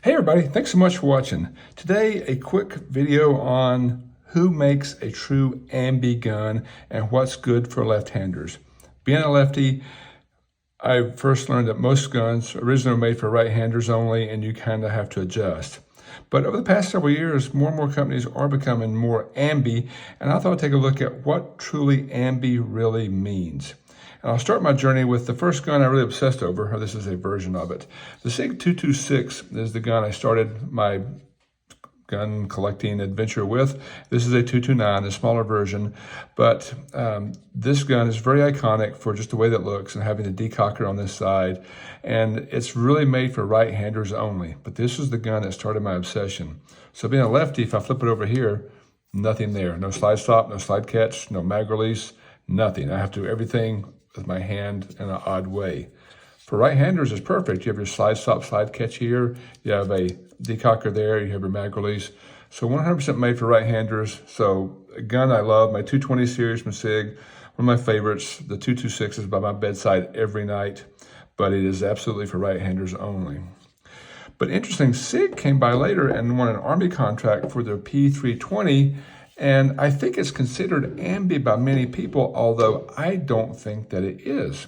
Hey everybody, thanks so much for watching. Today, a quick video on who makes a true ambi gun and what's good for left-handers. Being a lefty, I first learned that most guns originally were made for right-handers only, and you kind of have to adjust. But over the past several years, more and more companies are becoming more ambi, and I thought I'd take a look at what truly ambi really means. And I'll start my journey with the first gun I really obsessed over, or this is a version of it. The Sig 226 is the gun I started my gun collecting adventure with. This is a 229, a smaller version, but this gun is very iconic for just the way that it looks and having the decocker on this side. And it's really made for right-handers only, but this is the gun that started my obsession. So being a lefty, if I flip it over here, nothing there. No slide stop, no slide catch, no mag release, nothing. I have to do everything with my hand in an odd way. For right-handers, it's perfect. You have your slide stop, slide catch here. You have a decocker there. You have your mag release. So 100% made for right-handers. So a gun I love, my 220 series from Sig, one of my favorites. The 226 is by my bedside every night, but it is absolutely for right-handers only. But interesting, Sig came by later and won an Army contract for their P320, and I think it's considered ambi by many people, although I don't think that it is.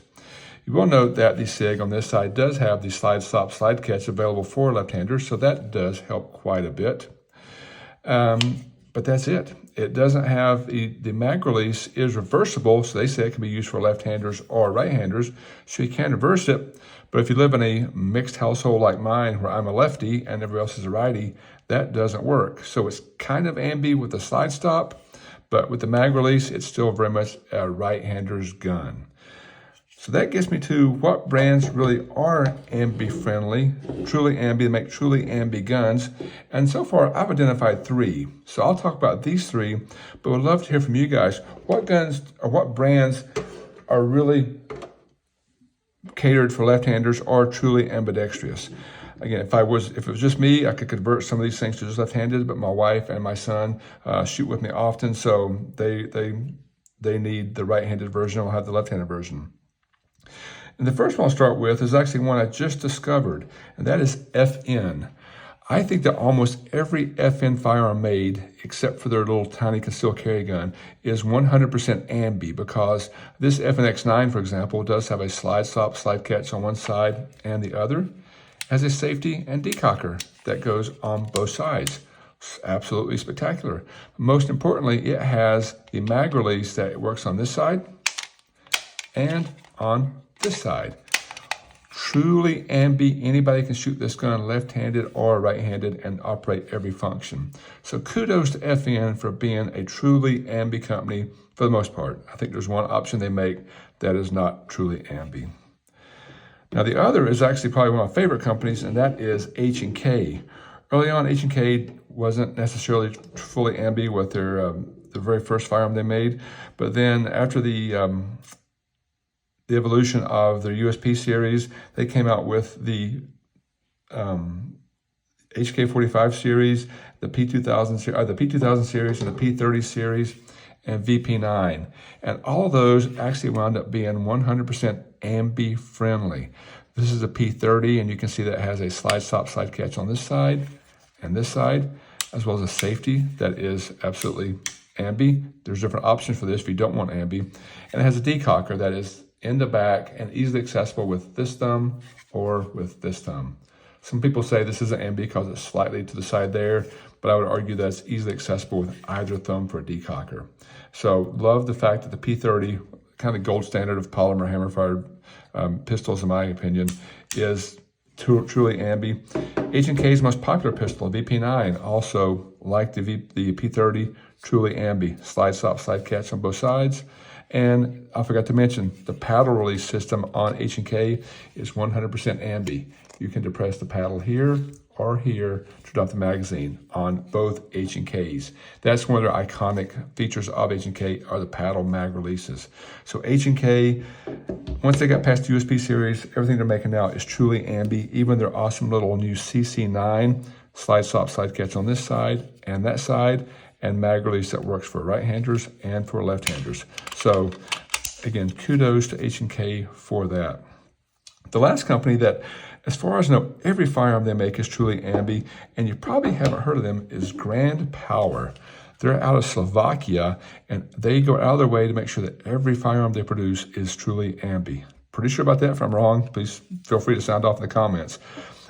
You will note that the Sig on this side does have the slide stop, slide catch available for left-handers, so that does help quite a bit. But that's it. It doesn't have the mag release is reversible, so they say it can be used for left-handers or right-handers, so you can reverse it. But if you live in a mixed household like mine, where I'm a lefty and everybody else is a righty, that doesn't work. So it's kind of ambi with the slide stop, but with the mag release, it's still very much a right-hander's gun. So that gets me to what brands really are ambi friendly, truly ambi, make truly ambi guns. And so far, I've identified 3. So I'll talk about these 3, but would love to hear from you guys. What guns or what brands are really catered for left-handers or truly ambidextrous? Again, if it was just me, I could convert some of these things to just left-handed, but my wife and my son shoot with me often, so they need the right-handed version. I'll have the left-handed version. And the first one I'll start with is actually one I just discovered, and that is FN. I think that almost every FN firearm made, except for their little tiny concealed carry gun, is 100% ambi, because this FNX9, for example, does have a slide stop, slide catch on one side and the other, has a safety and decocker that goes on both sides. It's absolutely spectacular. Most importantly, it has the mag release that works on this side and on this side. Truly ambi, anybody can shoot this gun left-handed or right-handed and operate every function. So kudos to FN for being a truly ambi company for the most part. I think there's one option they make that is not truly ambi. Now the other is actually probably one of my favorite companies, and that is H&K. Early on, H&K wasn't necessarily fully ambi with their the very first firearm they made, but then after the evolution of their USP series, they came out with the HK45 series, the P2000 series, and the P30 series, and VP9. And all of those actually wound up being 100% ambi friendly. This is a P30, and you can see that it has a slide stop, slide catch on this side and this side, as well as a safety that is absolutely ambi. There's different options for this if you don't want ambi. And it has a decocker that is in the back and easily accessible with this thumb or with this thumb. Some people say this isn't ambi because it's slightly to the side there, but I would argue that it's easily accessible with either thumb for a decocker. So love the fact that the P30, kind of the gold standard of polymer hammer-fired pistols, in my opinion, is truly ambi. H&K's most popular pistol, VP9, also like the P30, truly ambi. Slide stop, slide catch on both sides. And I forgot to mention, the paddle release system on H&K is 100% ambi. You can depress the paddle here or here to drop the magazine on both H&Ks. That's one of their iconic features of H&K are the paddle mag releases. So H&K, once they got past the USP series, everything they're making now is truly ambi. Even their awesome little new CC9 slide stop, slide catch on this side and that side, and mag release that works for right-handers and for left-handers. So again, kudos to H&K for that. The last company that As far as I know, every firearm they make is truly ambi, and you probably haven't heard of them, is Grand Power. They're out of Slovakia, and they go out of their way to make sure that every firearm they produce is truly ambi. Pretty sure about that. If I'm wrong, please feel free to sound off in the comments.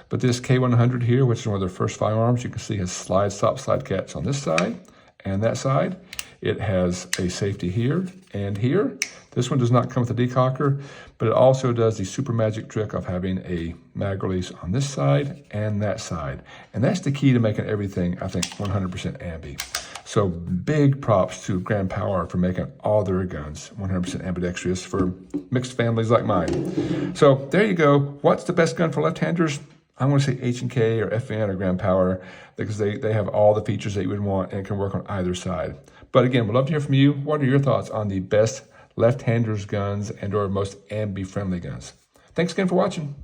But this K100 here, which is one of their first firearms, you can see has slide, stop, slide catch on this side and that side. It has a safety here and here. This one does not come with a decocker, but it also does the super magic trick of having a mag release on this side and that side. And that's the key to making everything, I think, 100% ambi. So big props to Grand Power for making all their guns 100% ambidextrous for mixed families like mine. So there you go. What's the best gun for left-handers? I'm going to say H&K or FN or Grand Power because they have all the features that you would want and can work on either side. But again, we'd love to hear from you. What are your thoughts on the best left-handers guns and or most ambi-friendly guns? Thanks again for watching.